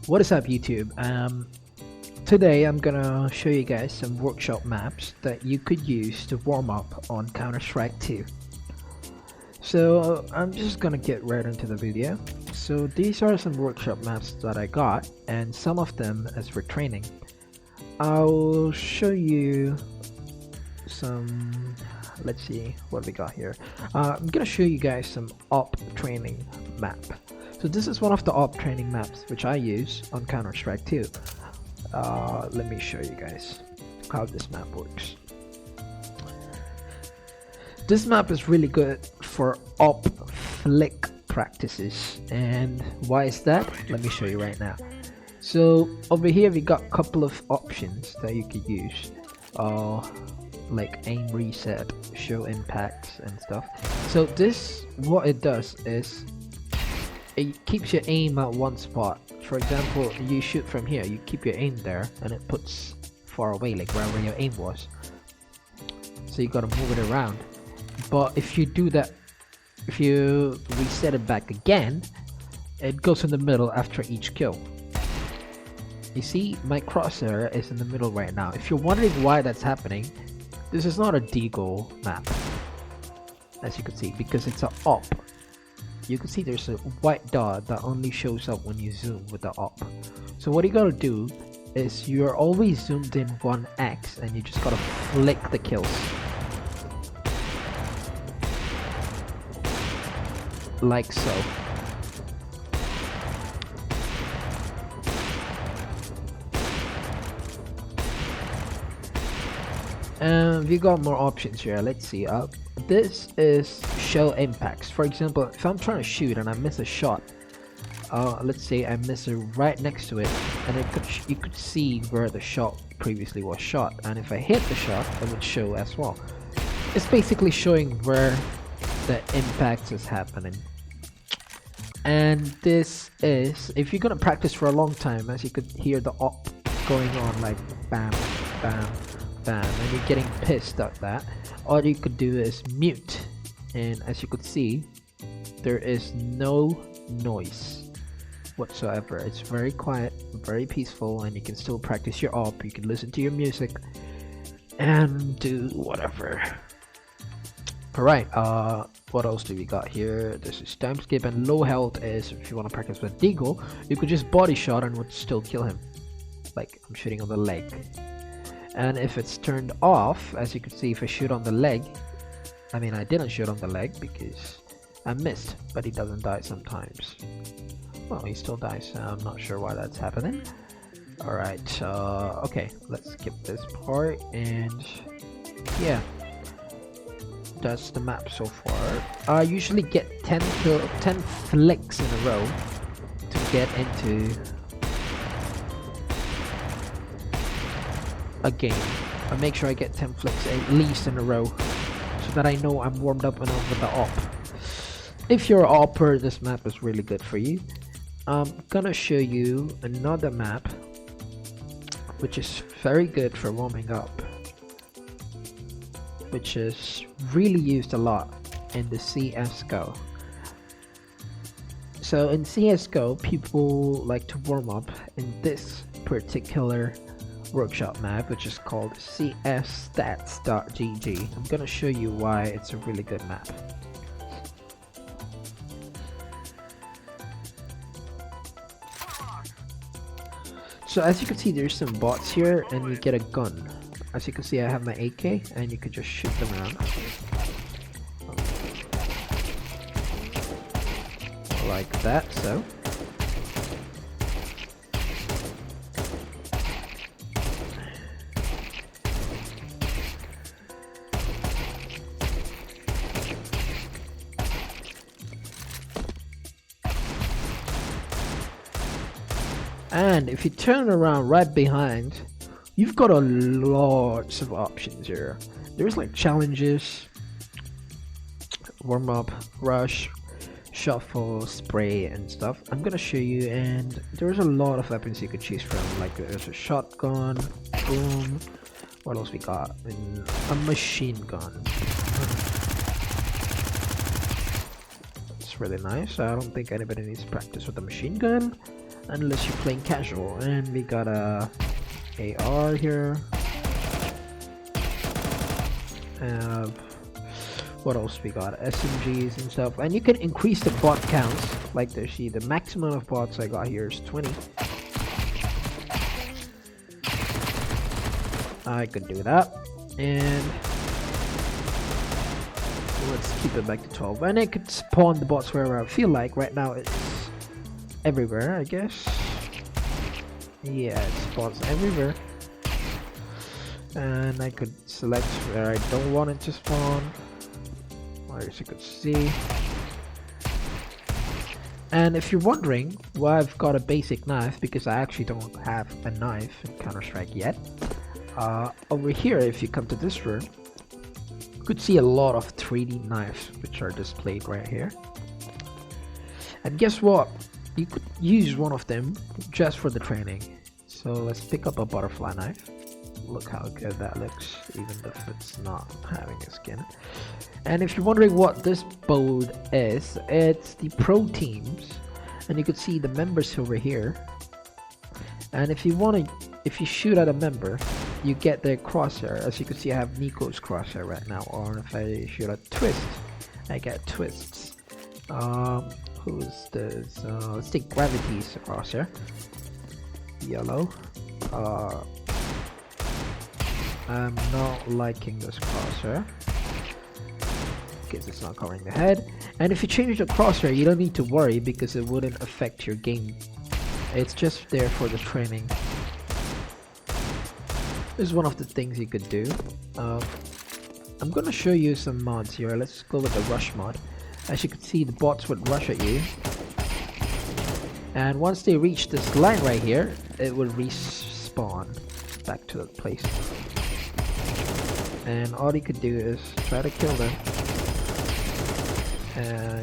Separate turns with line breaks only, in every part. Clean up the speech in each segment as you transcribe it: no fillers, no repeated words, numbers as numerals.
What is up, YouTube? Today I'm gonna show you guys some workshop maps that you could use to warm up on Counter-Strike 2. So I'm just gonna get right into the video. So these are some workshop maps that I got, and some of them as for training. I'll show you some. Let's see what we got here. I'm gonna show you guys some op training map. So this is one of the op training maps which I use on Counter-Strike 2. Let me show you guys how this map works. This map is really good for op flick practices, and why is that? Let me show you right now. So over here we got a couple of options that you could use, like aim reset, show impacts and stuff. So this, what it does is it keeps your aim at one spot. For example, you shoot from here, you keep your aim there and it puts far away, like wherever your aim was. So you gotta move it around. But if you do that, if you reset it back again, it goes in the middle after each kill. You see, my crosshair is in the middle right now. If you're wondering why that's happening, this is not a deagle map, as you can see, because it's an op. You can see there's a white dot that only shows up when you zoom with the op. So what you gotta do is you're always zoomed in 1x and you just gotta flick the kills. Like so. And we got more options here. Let's see. This is show impacts. For example, if I'm trying to shoot and I miss a shot, let's say I miss it right next to it, and you could see where the shot previously was shot, and if I hit the shot, it would show as well. It's basically showing where the impact is happening. And this is, if you're gonna practice for a long time, as you could hear the op going on, like bam, bam, bam, and you're getting pissed at that, all you could do is mute, and as you could see, there is no noise whatsoever. It's very quiet, very peaceful, and you can still practice your op. You can listen to your music and do whatever. Alright, what else do we got here? This is time skip, and low health is if you want to practice with deagle, you could just body shot and would still kill him, like I'm shooting on the leg. And if it's turned off, as you can see, if I shoot on the leg, I mean I didn't shoot on the leg because I missed, but he doesn't die sometimes. Well, he still dies. I'm not sure why that's happening. Alright, okay, let's skip this part, and yeah, that's the map so far. I usually get 10 flicks in a row to get into a game. I make sure I get 10 flicks at least in a row, so that I know I'm warmed up enough with the op. If you're an opper, this map is really good for you. I'm gonna show you another map which is very good for warming up, which is really used a lot in the CSGO. So in CSGO, people like to warm up in this particular workshop map, which is called csstats.gg. I'm gonna show you why it's a really good map. So as you can see, there's some bots here, and you get a gun. As you can see, I have my AK, and you can just shoot them around like that. So and if you turn around right behind, you've got a lots of options here. There's like challenges, warm up, rush, shuffle, spray and stuff. I'm gonna show you, and there's a lot of weapons you could choose from. Like there's a shotgun, boom. What else we got? A machine gun. It's really nice. I don't think anybody needs practice with a machine gun. unless you're playing casual. And we got a AR here. What else we got? SMGs and stuff. And you can increase the bot counts. Like the maximum of bots I got here is 20. I could do that. And let's keep it back to 12. And I could spawn the bots wherever I feel like. Right now it's everywhere, I guess. Yeah, it spawns everywhere. And I could select where I don't want it to spawn. As you could see. And if you're wondering why I've got a basic knife, because I actually don't have a knife in Counter-Strike yet. Over here, if you come to this room, you could see a lot of 3D knives which are displayed right here. And guess what? You could use one of them just for the training. So let's pick up a butterfly knife. Look how good that looks, even if it's not having a skin. And if you're wondering what this board is, it's the pro teams, and you can see the members over here. And if you shoot at a member, you get their crosshair. As you can see, I have Nico's crosshair right now. Or if I shoot at Twist, I get Twists. Who's this? Let's take Gravity's crosshair. Yellow. I'm not liking this crosshair because it's not covering the head. And if you change the crosshair, you don't need to worry because it wouldn't affect your game. It's just there for the training. This is one of the things you could do. I'm gonna show you some mods here. Let's go with the rush mod. As you can see, the bots would rush at you, and once they reach this line right here, it will respawn back to the place. And all you could do is try to kill them.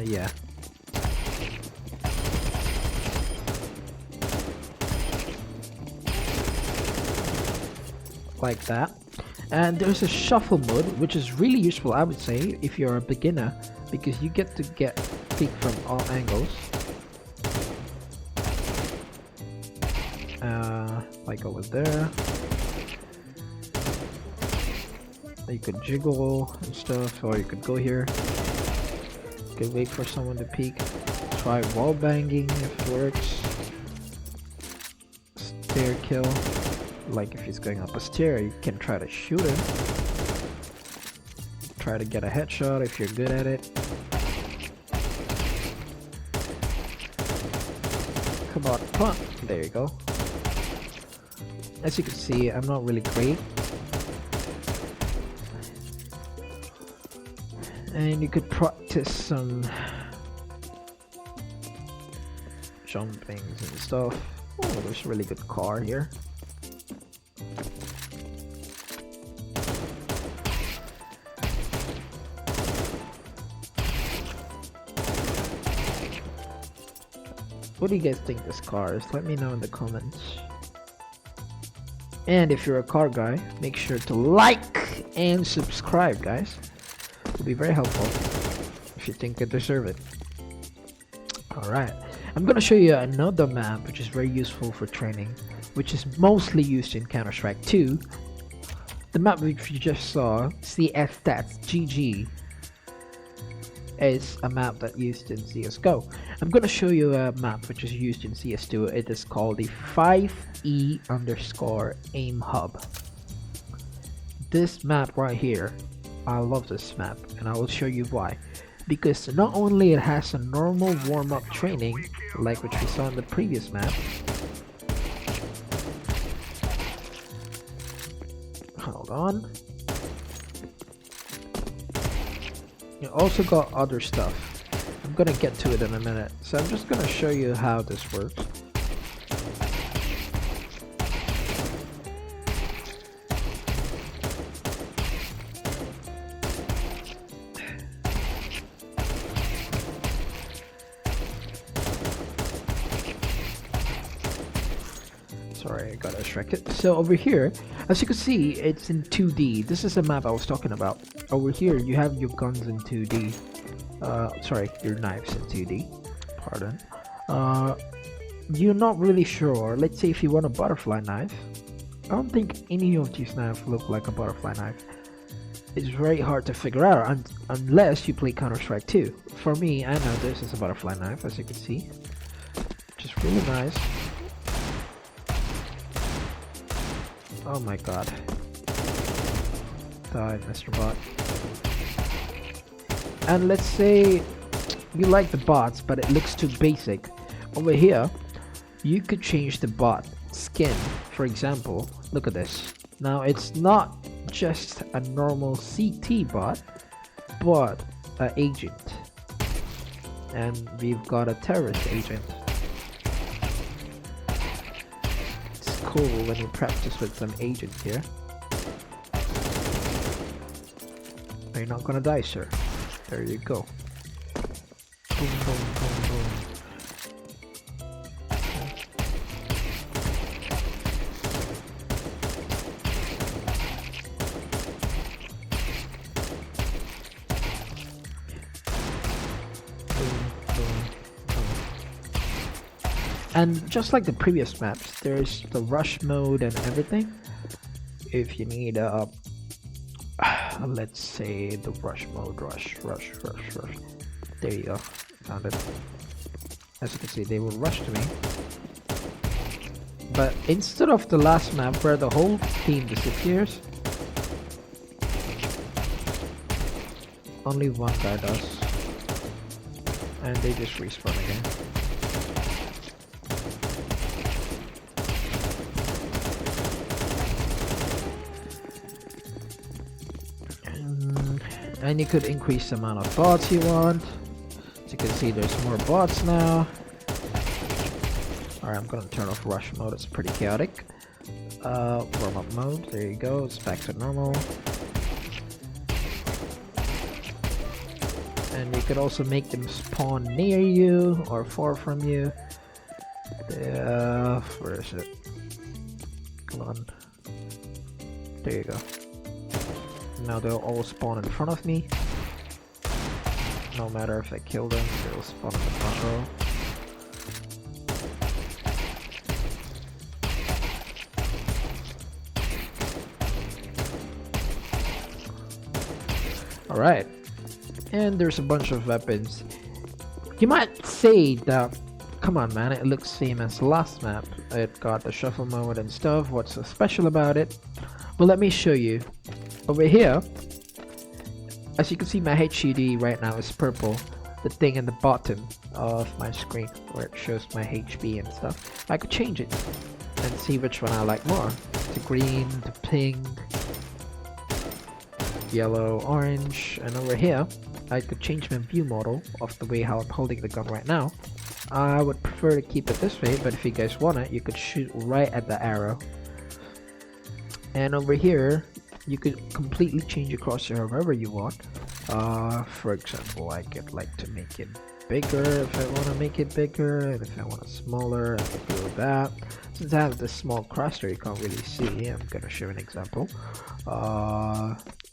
Yeah. Like that. And there's a shuffle mode, which is really useful, I would say, if you're a beginner, because you get to peek from all angles. Like over there. You could jiggle and stuff, or you could go here. You could wait for someone to peek. Try wall banging if it works. Stair kill. Like if he's going up a stair, you can try to shoot him. Try to get a headshot if you're good at it. Come on, come on. There you go. As you can see, I'm not really great. And you could practice some jumpings and stuff. Oh, there's a really good car here. What do you guys think this car is? Let me know in the comments. And if you're a car guy, make sure to like and subscribe, guys. It'll be very helpful if you think you deserve it. Alright, I'm gonna show you another map which is very useful for training, which is mostly used in Counter-Strike 2. The map which you just saw, CS Stats GG, is a map that used in CSGO. I'm gonna show you a map which is used in CS2. It is called the 5E_aim hub. This map right here, I love this map, and I will show you why. Because not only it has a normal warm-up training, like which we saw in the previous map. Hold on. You also got other stuff. I'm gonna get to it in a minute, so I'm just gonna show you how this works. Sorry, I got distracted. So over here, as you can see, it's in 2D. This is the map I was talking about. Over here, you have your guns in 2D. Sorry, your knives in 2D. Pardon. you're not really sure. Let's say if you want a butterfly knife, I don't think any of these knives look like a butterfly knife. It's very hard to figure out unless you play Counter-Strike 2. For me, I know this is a butterfly knife, as you can see. Just really nice. Oh my god. Die, Mr. Bot. And let's say you like the bots, but it looks too basic. Over here, you could change the bot skin. For example, look at this. Now it's not just a normal CT bot, but an agent. And we've got a terrorist agent. It's cool when you practice with some agent here. You're not gonna die, sir. There you go. Boom, boom, boom, boom. And just like the previous maps, there's the rush mode and everything. If you need let's say the rush mode, rush. There you go, found it. As you can see, they will rush to me. But instead of the last map where the whole team disappears, only one guy does. And they just respawn again. And you could increase the amount of bots you want. As you can see, there's more bots now. Alright, I'm gonna turn off rush mode, it's pretty chaotic. Warm up mode, there you go, it's back to normal. And you could also make them spawn near you or far from you. Where is it? Come on. There you go. Now they'll all spawn in front of me. No matter if I kill them, they'll spawn in the front row. Alright. And there's a bunch of weapons. You might say that, come on man, it looks same as the last map. It got the shuffle mode and stuff. What's so special about it? Well, let me show you. Over here, as you can see, my HUD right now is purple. The thing in the bottom of my screen where it shows my HB and stuff. I could change it and see which one I like more. The green, the pink, yellow, orange, and over here I could change my view model of the way how I'm holding the gun right now. I would prefer to keep it this way, but if you guys want it, you could shoot right at the arrow. And over here, you could completely change your crosshair however you want. For example, I could like to make it bigger if I want to make it bigger, and if I want it smaller, I could do that. Since I have this small crosshair, you can't really see. I'm gonna show an example.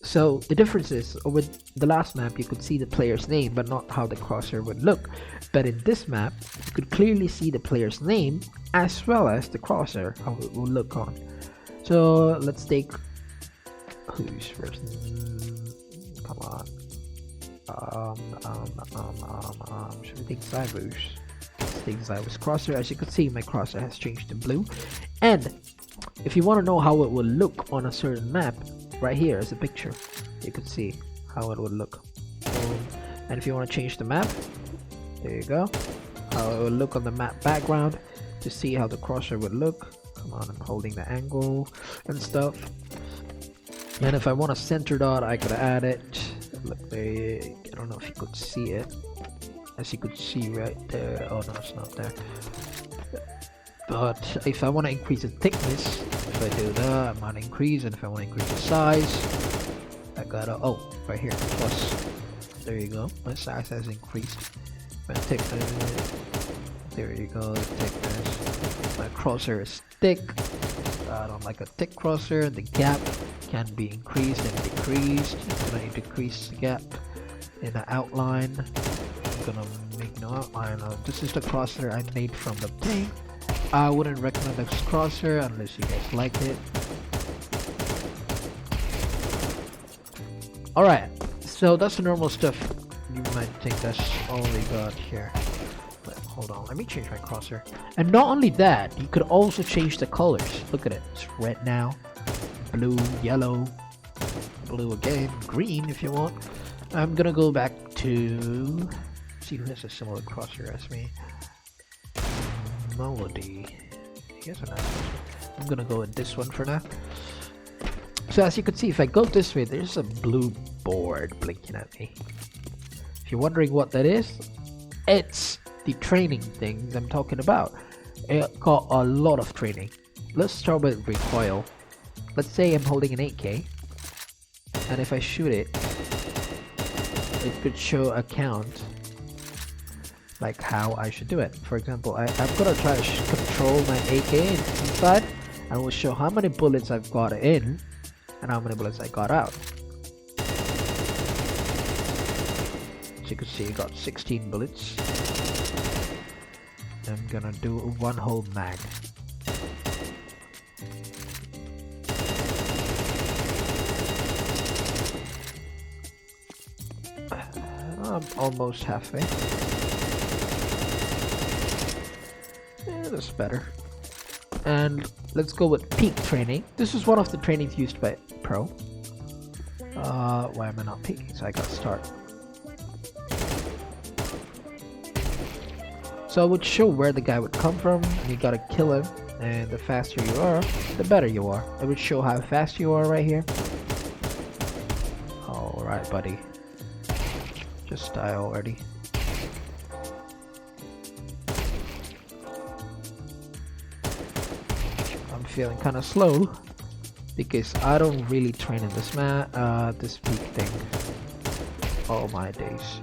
So the difference is, with the last map, you could see the player's name, but not how the crosshair would look. But in this map, you could clearly see the player's name as well as the crosshair, how it will look on. So let's take who's first? Come on. Should we take Zybus? Let's take Zybus crosshair. As you can see, my crosshair has changed to blue. And if you want to know how it will look on a certain map, right here is a picture. You can see how it would look. And if you want to change the map, there you go. How it will look on the map background to see how the crosshair would look. Come on, I'm holding the angle and stuff. And if I want a center dot, I could add it. Look there, I don't know if you could see it. As you could see right there. Oh no, it's not there. But if I want to increase the thickness, if I do that, I might increase. And if I want to increase the size, I gotta, oh, right here, plus. There you go, my size has increased. My thickness, there you go, the thickness. My crosshair is thick. I don't like a thick crosshair. The gap can be increased and decreased. I'm gonna decrease the gap in the outline. I'm gonna make no outline. This is the crosshair I made from the thing. I wouldn't recommend this crosshair unless you guys like it. Alright, so that's the normal stuff. You might think that's all we got here. But hold on, let me change my crosshair. And not only that, you could also change the colors. Look at it, it's red now, blue, yellow, blue again, green if you want. I'm gonna go back to see who has a similar crosshair as me. Melody. He has a nice crosshair. I'm gonna go with this one for now. So as you can see, if I go this way, there's a blue board blinking at me. If you're wondering what that is, it's the training things I'm talking about. It got a lot of training. Let's start with recoil. Let's say I'm holding an 8K, and if I shoot it, it could show a count, like how I should do it. For example, I'm gonna try to control my AK inside, and we'll show how many bullets I've got in and how many bullets I got out. As you can see, I got 16 bullets. I'm gonna do one whole mag. I'm almost halfway. Yeah, that's better. And let's go with peak training. This is one of the trainings used by Pro. Why am I not peaking? So I gotta start. So I would show where the guy would come from. You gotta kill him, and the faster you are, the better you are. It would show how fast you are right here. Alright, buddy. Just die already. I'm feeling kind of slow because I don't really train in this this peak thing all my days.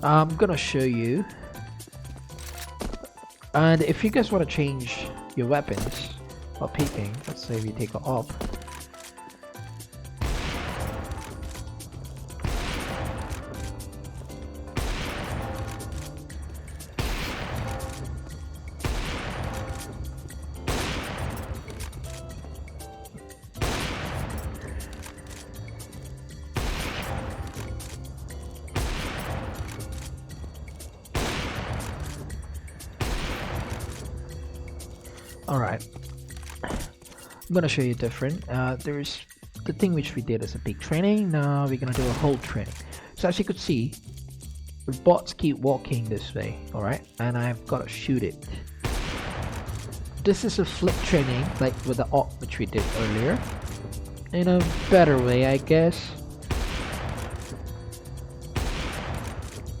I'm gonna show you, and if you guys want to change your weapons while peeking, let's say we take a op. Alright, I'm gonna show you different. There's the thing which we did as a peak training. Now we're gonna do a hold training. So as you could see, the bots keep walking this way, alright, and I've got to shoot it. This is a flip training, like with the op which we did earlier, in a better way, I guess.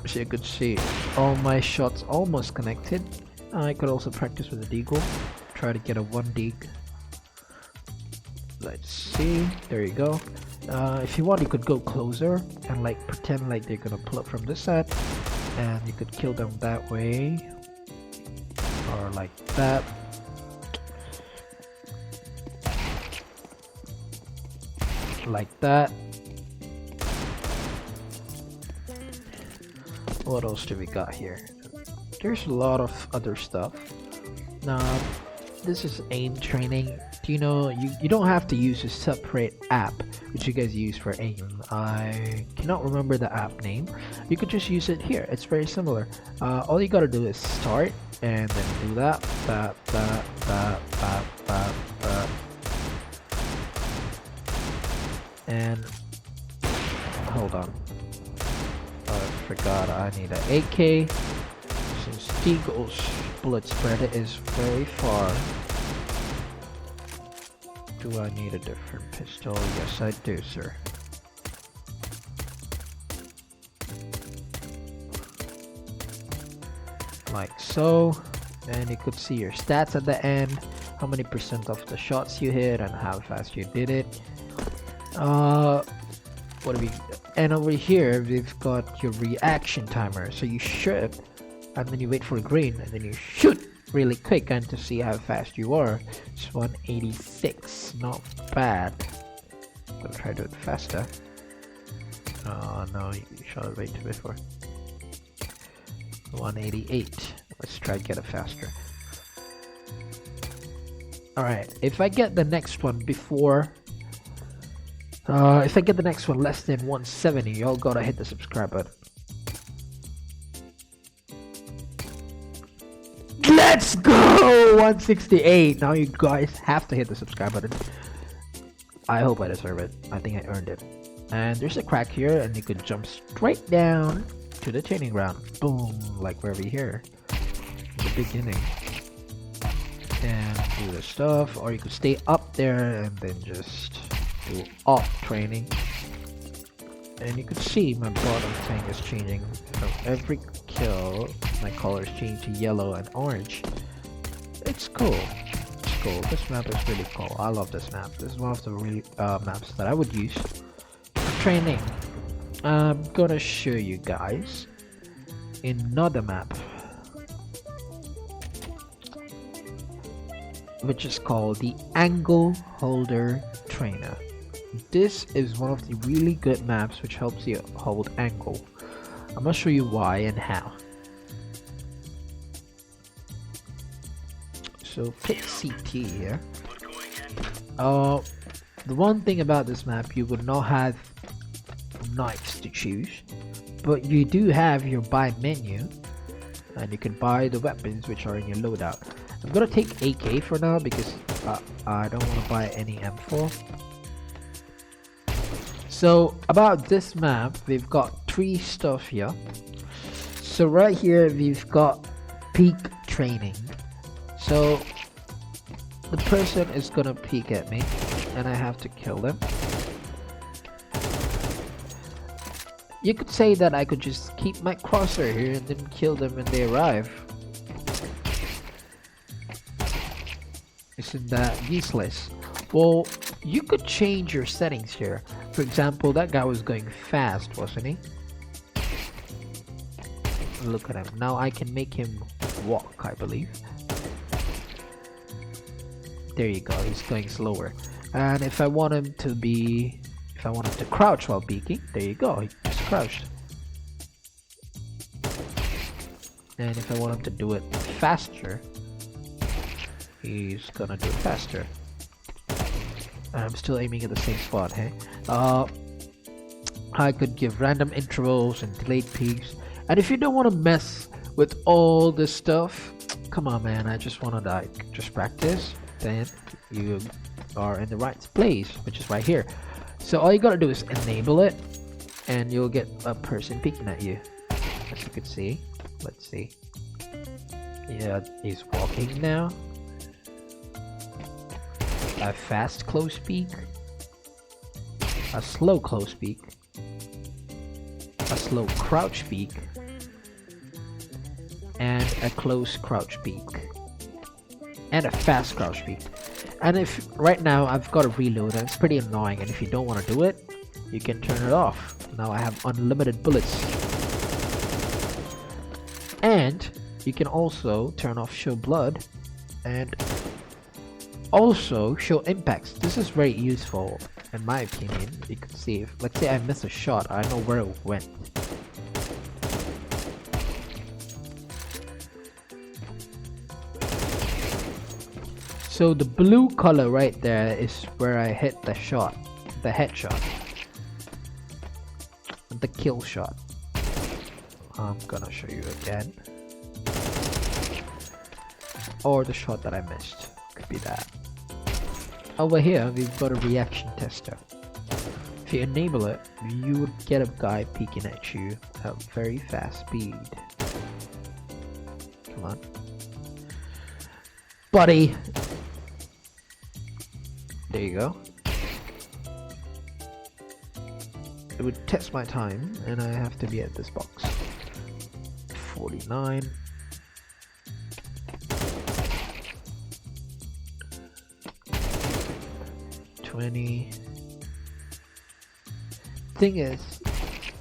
So you could see all my shots almost connected. I could also practice with the deagle. Try to get a 1 dig. Let's see. There you go. If you want, you could go closer and like pretend like they're gonna pull up from this side, and you could kill them that way, or like that. Like that. What else do we got here? There's a lot of other stuff. Now, this is aim training. Do you know you don't have to use a separate app which you guys use for aim. I cannot remember the app name. You could just use it here. It's very similar. All you gotta do is start and then do that. And hold on. I forgot I need an AK. Since Deagle's bullet spread is very far. Do I need a different pistol? Yes, I do, sir. Like so. And you could see your stats at the end. How many percent of the shots you hit and how fast you did it. What do we... And over here, we've got your reaction timer. So you should and then you wait for green, and then you shoot really quick and to see how fast you are. It's 186, not bad. Gonna try to do it faster. Oh no, you shot it way too before. 188. Let's try to get it faster. Alright, if I get the next one before if I get the next one less than 170, y'all gotta hit the subscribe button. Let's go! 168. Now you guys have to hit the subscribe button. I hope I deserve it. I think I earned it. And there's a crack here, and you could jump straight down to the training ground. Boom, like where we here. In the beginning. And do the stuff, or you could stay up there and then just do off training. And you could see my bottom thing is changing. From every kill, my colors change to yellow and orange. It's cool. It's cool. This map is really cool. I love this map. This is one of the really maps that I would use for training. I'm gonna show you guys another map, which is called the Angle Holder Trainer. This is one of the really good maps which helps you hold angle. I'm gonna show you why and how. So pick CT here. The one thing about this map, you would not have knives to choose, but you do have your buy menu, and you can buy the weapons which are in your loadout. I'm gonna take AK for now because I don't want to buy any M4. So about this map, we've got 3 stuff here. So right here we've got peek training. So the person is gonna peek at me and I have to kill them. You could say that I could just keep my crosshair here and then kill them when they arrive. Isn't that useless? Well, you could change your settings here. For example, that guy was going fast, wasn't he? Look at him. Now I can make him walk, I believe. There you go, he's going slower. And if I want him to be... if I want him to crouch while peeking, there you go, he just crouched. And if I want him to do it faster, he's gonna do it faster. I'm still aiming at the same spot, hey? I could give random intervals and delayed peaks. And if you don't want to mess with all this stuff, come on man, I just want to like just practice, then you are in the right place, which is right here. So all you gotta do is enable it and you'll get a person peeking at you, as you can see. Let's see. Yeah, he's walking now. A fast close peek, a slow close peek, a slow crouch peek, and a close crouch peek, and a fast crouch peek. And if right now I've got a reload and it's pretty annoying, and if you don't want to do it, you can turn it off. Now I have unlimited bullets. And you can also turn off show blood and also show impacts. This is very useful in my opinion. You can see if, let's say I miss a shot, I know where it went. So the blue color right there is where I hit the shot, the headshot, the kill shot. I'm gonna show you again. Or the shot that I missed, could be that. Over here we've got a reaction tester. If you enable it, you would get a guy peeking at you at very fast speed. Come on, buddy. There you go. It would test my time and I have to be at this box. 49. Thing is,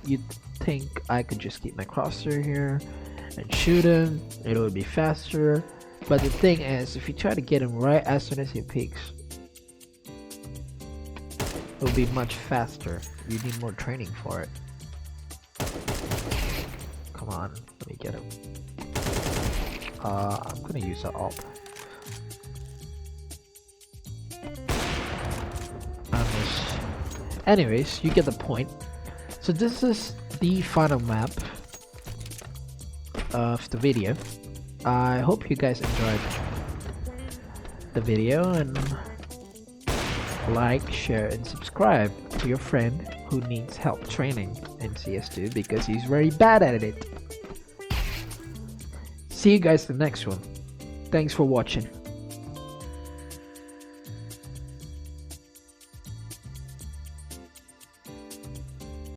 you'd think I could just keep my crosshair here and shoot him, it will be faster. But the thing is, if you try to get him right as soon as he peeks, it will be much faster. You need more training for it. Come on, let me get him. I'm gonna use the AWP. Anyways, you get the point. So this is the final map of the video. I hope you guys enjoyed the video, and like, share, and subscribe to your friend who needs help training in CS2 because he's very bad at it. See you guys in the next one. Thanks for watching.